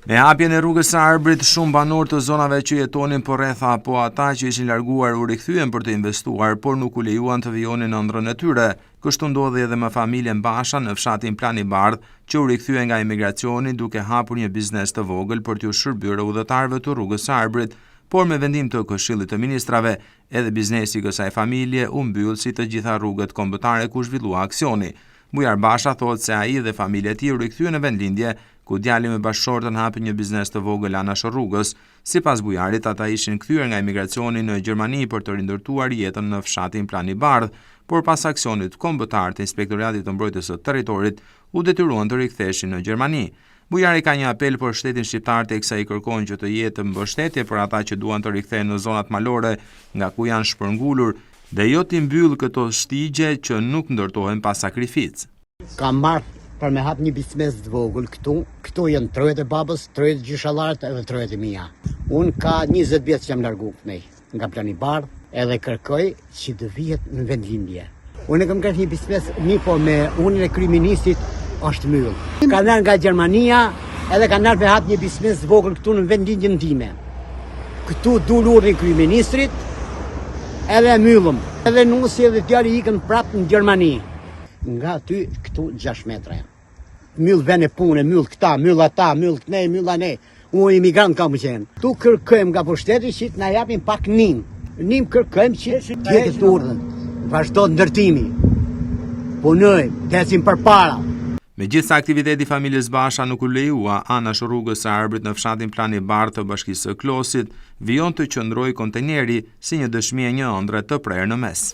Me hapjen e rrugës së Arbrit, shumë banor të zonave që jetonin përreth apo ata që ishin larguar u rikthyen për të investuar, por nuk u lejuan të vijonin në ëndrrën e tyre. Kështu ndodhi edhe me familjen Basha në fshatin Plani Bardh, që u rikthye nga emigracioni duke hapur një biznes të vogël për t'u shërbyer udhëtarëve të rrugës së Arbrit, por me vendim të Këshillit të Ministrave, edhe biznesi i kësaj familje u mbyll si të gjitha rrugët kombëtare ku zhvillua aksioni. Bujar Basha thotë se ai dhe familja e tij u rikthyen në vendlindje, ku djali me bashkëshortën hapi një biznes të vogël anash rrugës. Sipas bujarit, ata ishin kthyer nga emigracioni në Gjermani për të rindërtuar jetën në fshatin Plani Bardh, por pas aksionit kombëtar të Inspektoratit të Mbrojtjes së Territorit, u detyruan të riktheheshin në Gjermani. Bujari ka një apel për shtetin shqiptar teksa i kërkojnë që të jetë mbështetje për ata që duan të rikthehen në zonat malore nga ku janë shpërngulur dhe jo t'i mbyll këto shtigje që nuk ndërtohen pa sakrificë. Kam marrë për me hap një biznes të vogël këtu janë trojet e babës, trojet e gjyshallarët edhe trojet e mia. Unë ka 20 vjet që jam largu këtej nga Plani Bardh edhe kërkoj që të vihet në vendlindje. Unë kam gjetur një biznes po me unën e kryeministit është mbyll. Ka dhënë nga Gjermania edhe ka ndar me hap një biznes të vogël këtu në vendlindjen time. Këtu dul urdhri kryeministrit edhe mbyllëm. Edhe nusi edhe djali ikën prapë në Gjermani. Nga aty këtu 6 metra janë. Myll vend e punë, myll këta, myll ata, myll këne, myll ane. Unë imigrant kam qenë. Tu kërkojmë nga pushteti që na japin pak nim. Nim kërkojmë që të jetë urdhën. Vazhdo ndërtimi. Punojmë, ecim përpara. Megjithëse aktiviteti i familjes Basha nuk u lejua anash rrugës së Arbrit në fshatin Plani Bardh të Bashkisë së Klosit, vijon të qëndroi konteneri si një dëshmi e një ëndre të prerë në mes.